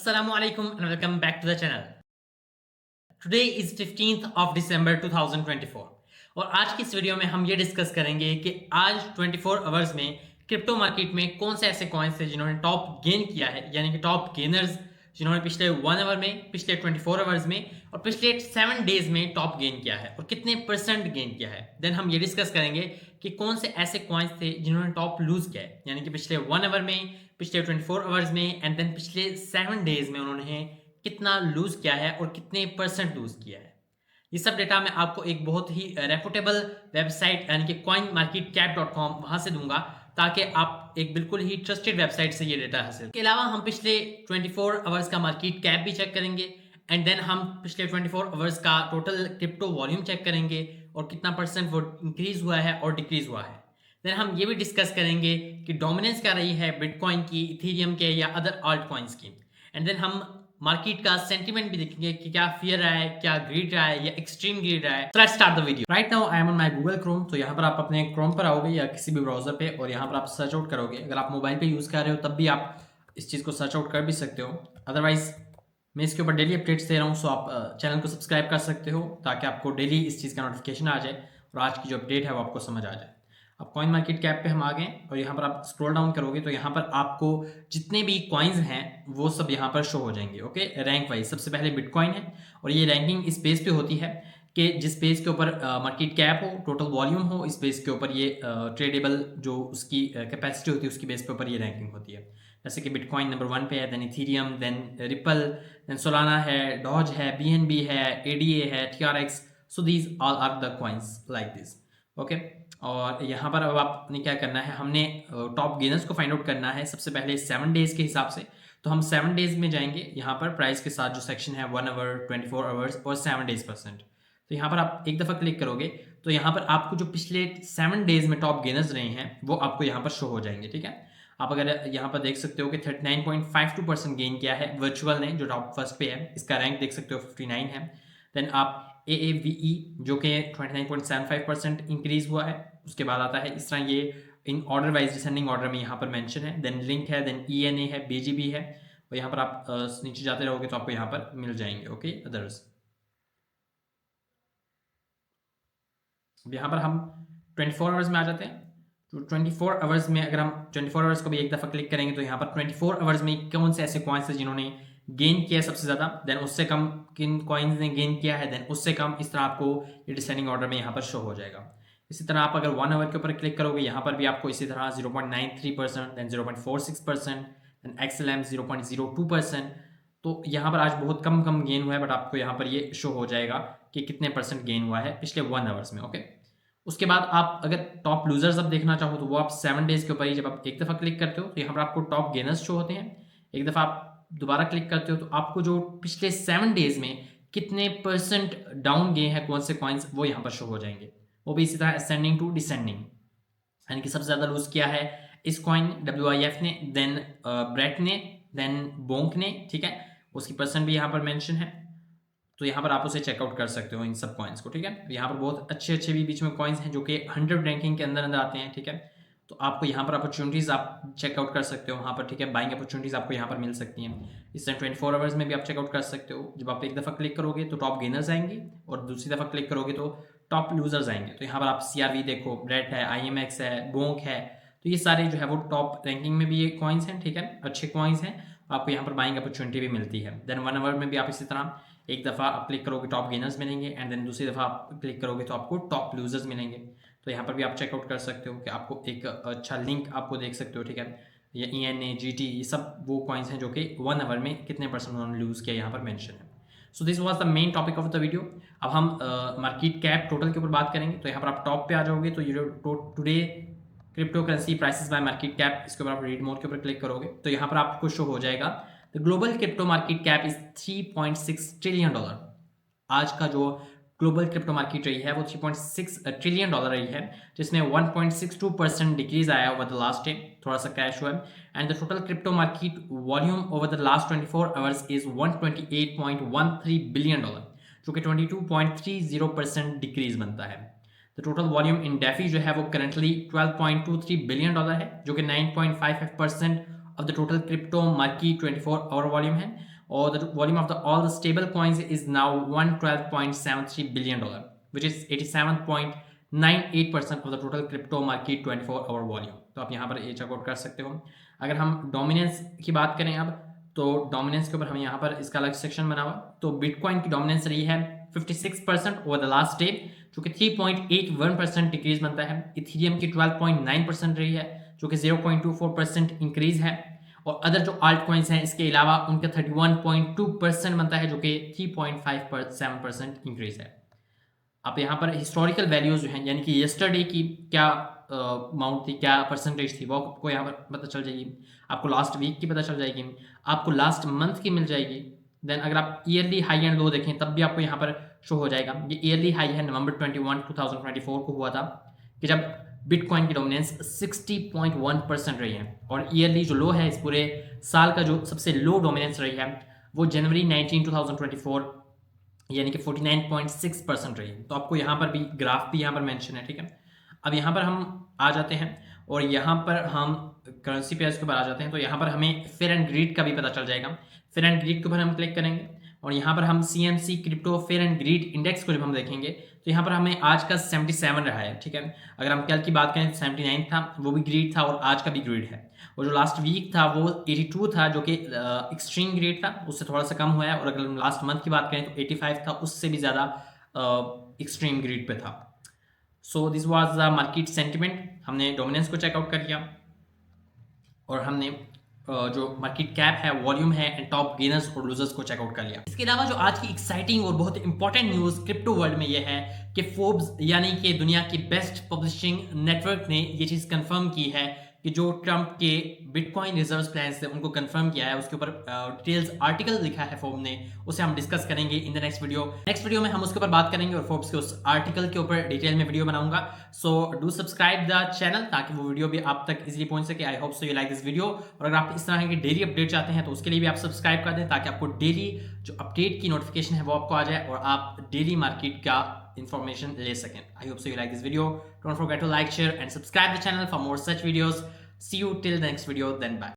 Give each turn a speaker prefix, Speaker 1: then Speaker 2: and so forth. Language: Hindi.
Speaker 1: Assalamu alaikum and welcome back to the channel. Today is 15th of December 2024 और आज की इस वीडियो में हम ये डिस्कस करेंगे कि आज 24 आवर्स में क्रिप्टो मार्केट में कौन से ऐसे कॉइन्स थे जिन्होंने टॉप गेन किया है, यानी कि टॉप गेनर्स जिन्होंने पिछले 1 आवर में, पिछले 24 आवर्स में और पिछले 7 डेज में टॉप गेन किया है और कितने परसेंट गेन किया है। देन हम ये डिस्कस करेंगे कि कौन से ऐसे कॉइन्स थे जिन्होंने टॉप लूज किया है, यानी कि पिछले 1 आवर में, पिछले 24 आवर्स में एंड देन पिछले 7 डेज में उन्होंने कितना लूज किया है और कितने परसेंट लूज किया है। ये सब डेटा मैं आपको एक बहुत ही रेपुटेबल वेबसाइट यानी कि coinmarketcap.com वहां से दूंगा ताकि आप एक बिल्कुल ही ट्रस्टेड वेबसाइट से ये डेटा हासिल। इसके अलावा हम पिछले 24 आवर्स का मार्केट कैप भी चेक करेंगे एंड देन हम पिछले 24 आवर्स का टोटल क्रिप्टो वॉल्यूम चेक करेंगे और कितना परसेंट वो इंक्रीज हुआ है और डिक्रीज हुआ है। देन हम ये भी डिस्कस करेंगे कि डोमिनेंस क्या रही है बिटकॉइन की, इथेरियम के या अदर आल्ट कॉइन्स की। एंड देन हम मार्केट का सेंटीमेंट भी देखेंगे कि क्या फियर रहा है, क्या ग्रीड रहा है या एक्सट्रीम ग्रीड रहा है। So let's start the video. Right now I am on my Google Chrome. तो यहाँ पर आप अपने क्रोम पर आओगे या किसी भी ब्राउजर पे और यहाँ पर आप सर्च आउट करोगे। अगर आप मोबाइल पे यूज कर रहे हो तब भी आप इस चीज़ को सर्च आउट कर भी सकते हो, अदरवाइज मैं इसके ऊपर डेली अपडेट्स दे रहा हूँ। सो आप चैनल को सब्सक्राइब कर सकते हो ताकि आपको डेली इस चीज़ का नोटिफिकेशन आ जाए और आज की जो अपडेट है वो आपको समझ आ जाए। अब कॉइन मार्केट कैप पे हम आ गए और यहाँ पर आप स्क्रॉल डाउन करोगे तो यहाँ पर आपको जितने भी कॉइन्स हैं वो सब यहाँ पर शो हो जाएंगे। ओके, रैंक वाइज सबसे पहले बिटकॉइन है और ये रैंकिंग इस बेस पे होती है कि जिस पेज के ऊपर मार्केट कैप हो, टोटल वॉल्यूम हो, इस बेस के ऊपर ये ट्रेडेबल जो उसकी कैपेसिटी होती है उसकी बेस के ऊपर ये रैंकिंग होती है। जैसे कि बिटकॉइन नंबर 1 पे है, then Ethereum, then Ripple, then Solana है, डॉज है, BNB है, ADA है, TRX। So these all are the coins like this. Okay, और यहाँ पर अब आपने क्या करना है, हमने टॉप गेनर्स को फाइंड आउट करना है सबसे पहले 7 डेज के हिसाब से। तो हम 7 डेज में जाएंगे, यहाँ पर प्राइस के साथ जो सेक्शन है 1 आवर, 24 आवर्स और 7 डेज परसेंट। तो यहाँ पर आप एक दफ़ा क्लिक करोगे तो यहाँ पर आपको जो पिछले 7 डेज में टॉप गेनर्स रहे हैं वो आपको यहाँ पर शो हो जाएंगे। ठीक है, आप अगर यहाँ पर देख सकते हो कि 39.52% गेन किया है वर्चुअल ने, जो टॉप फर्स्ट पे है, इसका रैंक देख सकते हो 59 है। देन आप AAVE जो कि 29.75% इंक्रीज हुआ है, उसके बाद आता है इस तरह ये in order wise descending order में यहाँ पर मेंशन है। देन लिंक है, देन ENA है, BGB है और यहाँ पर आप नीचे जाते रहोगे तो आपको यहाँ पर मिल जाएंगे। ओके, अदर्स यहाँ पर हम 24 आवर्स में आ जाते हैं। तो 24 आवर्स में अगर हम 24 आवर्स को भी एक दफ़ा क्लिक करेंगे तो यहाँ पर 24 आवर्स में कौन से ऐसे कॉइन्स हैं जिन्होंने गेन किया सबसे ज़्यादा, देन उससे कम किन कॉइन्स ने गेन किया है, देन उससे कम, इस तरह आपको ये डिसेंडिंग ऑर्डर में यहाँ पर शो हो जाएगा। इसी तरह आप अगर 1 आवर के ऊपर क्लिक करोगे यहाँ पर भी आपको इसी तरह 0.93%, देन 0.46%, देन XLM 0.02%। तो यहाँ पर आज बहुत कम गेन हुआ है, बट आपको यहाँ पर ये शो हो जाएगा कि कितने परसेंट गेन हुआ है पिछले 1 आवर्स में। ओके, उसके बाद आप अगर टॉप लूजर्स अब देखना चाहो तो वो आप 7 डेज के ऊपर ही जब आप एक दफ़ा क्लिक करते हो तो यहाँ पर आपको टॉप गेनर्स शो होते हैं। एक दफ़ा आप दोबारा क्लिक करते हो तो आपको जो पिछले 7 डेज में कितने परसेंट डाउन गए हैं कौन से कॉइन्स वो यहाँ पर शो हो जाएंगे। वो भी इसी तरह असेंडिंग टू डिसेंडिंग, यानी कि सबसे ज़्यादा लूज किया है इस कॉइन WIF ने, देन ब्रेट ने, देन बोंक ने। ठीक है, उसकी परसेंट भी यहाँ पर मेंशन है, तो यहाँ पर आप उसे चेकआउट कर सकते हो इन सब कॉइन्स को। ठीक है, यहाँ पर बहुत अच्छे भी बीच में कॉइन्स हैं जो कि 100 रैंकिंग के अंदर आते हैं। ठीक है, तो आपको यहाँ पर अपॉर्चुनिटीज़ आप चेकआउट कर सकते हो वहाँ पर। ठीक है, बाइंग अपॉर्चुनिटीज़ आपको यहाँ पर मिल सकती हैं। इस टाइम 24 आवर्स में भी आप चेकआउट कर सकते हो। जब आप एक दफ़ा क्लिक करोगे तो टॉप गेनर्स आएंगे और दूसरी दफ़ा क्लिक करोगे तो टॉप लूजर्स आएंगे। तो यहाँ पर आप CRV देखो, ब्रेट है, IMX है, बोंक है, तो ये सारे जो है वो टॉप रैंकिंग में भी ये कॉइन्स हैं। ठीक है, अच्छे कॉइन्स हैं, आपको यहाँ पर बाइंग अपॉर्चुनिटी भी मिलती है। देन 1 आवर में भी आप इसी तरह एक दफ़ा आप क्लिक करोगे टॉप गेनर्स मिलेंगे एंड देन दूसरी दफ़ा आप क्लिक करोगे तो आपको टॉप लूजर्स मिलेंगे। तो यहाँ पर भी आप चेकआउट कर सकते हो कि आपको एक अच्छा लिंक आपको देख सकते हो। ठीक है, ये ENA, GT, ये सब वो कॉइन्स हैं जो कि 1 आवर में कितने परसेंट उन्होंने लूज़ किया यहाँ पर मेंशन है। So this was the main topic of the video. अब हम मार्केट कैप टोटल के ऊपर बात करेंगे। तो यहाँ पर आप टॉप पे आ जाओगे तो ये today crypto currency prices bye market cap, इसके ऊपर आप रीड मोर के ऊपर क्लिक करोगे तो यहाँ पर आपको शो हो जाएगा the global crypto market cap is $3.6 trillion. आज का जो ग्लोबल क्रिप्टो मार्केट रही है वो $3.6 ट्रिलियन रही है, जिसमें 1.62% डिक्रीज आया ओवर द लास्ट डे, थोड़ा सा क्रैश हुआ है। And the total crypto market volume over the last 24 hours is $128.13 billion, जो कि 22.30% डिक्रीज बनता है। The total volume in DeFi जो है वो करंटली $12.23 बिलियन है, जो कि 9.55% of the total crypto market 24 hour volume है। और the volume of the all the stable coins is now $112.73 billion, which is 87.98% of the total crypto market 24 hour volume. तो आप यहाँ पर ये चेकआउट कर सकते हो। अगर हम डोमिनेंस की बात करें अब, तो डोमिनेंस के ऊपर हमें यहाँ पर इसका अलग सेक्शन बना हुआ। तो बिटकॉइन की डोमिनेंस रही है 56% ओवर द लास्ट डे, जो कि 3.81% डिक्रीज बनता है। इथेरियम की 12.9% रही है, जो कि 0.24% इंक्रीज है। और अदर जो आल्ट कॉइन्स हैं इसके अलावा उनका 31.2% बनता है, जो कि 3.57% इंक्रीज है। आप यहाँ पर हिस्टोरिकल वैल्यूज जो हैं, यानी कि येस्टरडे की क्या अमाउंट थी, क्या परसेंटेज थी, वो आपको यहाँ पर पता चल जाएगी। आपको लास्ट वीक की पता चल जाएगी, आपको लास्ट मंथ की मिल जाएगी। देन अगर आप ईयरली हाई एंड लो देखें तब भी आपको यहाँ पर शो हो जाएगा। ये ईयरली हाई है नवंबर 21, 2024 को हुआ था, कि जब बिटकॉइन की डोमिनेंस 60.1% रही है। और ईयरली जो लो है, इस पूरे साल का जो सबसे लो डोमिनेंस रही है, वो जनवरी 19, 2024 यानी कि 49.6% रही है। तो आपको यहाँ पर भी ग्राफ भी यहाँ पर मेंशन है, ठीक है। अब यहाँ पर हम आ जाते हैं और यहाँ पर हम करेंसी पेयर्स के ऊपर आ जाते हैं। तो यहाँ पर हमें फेयर एंड ग्रीड का भी पता चल जाएगा। फेयर एंड ग्रीड के ऊपर हम क्लिक करेंगे और यहाँ पर हम CMC crypto fair and greed index को जब हम देखेंगे तो यहाँ पर हमें आज का 77 रहा है, ठीक है। अगर हम कल की बात करें 79 था, वो भी ग्रीड था, और आज का भी ग्रीड है। और जो लास्ट वीक था वो 82 था, जो कि एक्सट्रीम ग्रीड था, उससे थोड़ा सा कम हुआ है। और अगर हम लास्ट मंथ की बात करें तो 85 था, उससे भी ज़्यादा एक्सट्रीम ग्रीड पे था। So this was the market sentiment. हमने डोमिनेंस को चेकआउट कर लिया और हमने जो मार्केट कैप है, वॉल्यूम है, एंड टॉप गेनर्स और लूजर्स को चेकआउट कर लिया। इसके अलावा जो आज की एक्साइटिंग और बहुत इंपॉर्टेंट न्यूज़ क्रिप्टो वर्ल्ड में ये है कि फोर्ब्स यानी कि दुनिया की बेस्ट पब्लिशिंग नेटवर्क ने ये चीज़ कंफर्म की है कि जो ट्रंप के बिटकॉइन रिजर्व प्लान्स थे उनको कंफर्म किया है। उसके ऊपर डिटेल्स आर्टिकल लिखा है फोर्ब ने, उसे हम डिस्कस करेंगे in the next video. Next video में हम उसके ऊपर बात करेंगे और फोर्ब्स के उस आर्टिकल के ऊपर डिटेल में वीडियो बनाऊंगा। So do subscribe the channel ताकि वो वीडियो भी आप तक इजीली पहुंच सके। I hope so you like this video. और अगर आप इस तरह की डेली अपडेट चाहते हैं तो उसके लिए भी आप सब्सक्राइब कर दें, ताकि आपको डेली जो अपडेट की नोटिफिकेशन है वो आपको आ जाए और आप डेली मार्केट का information ले सकें। I hope so you like this video. Don't forget to like, share and subscribe the channel for more such videos. See you till the next video, then bye.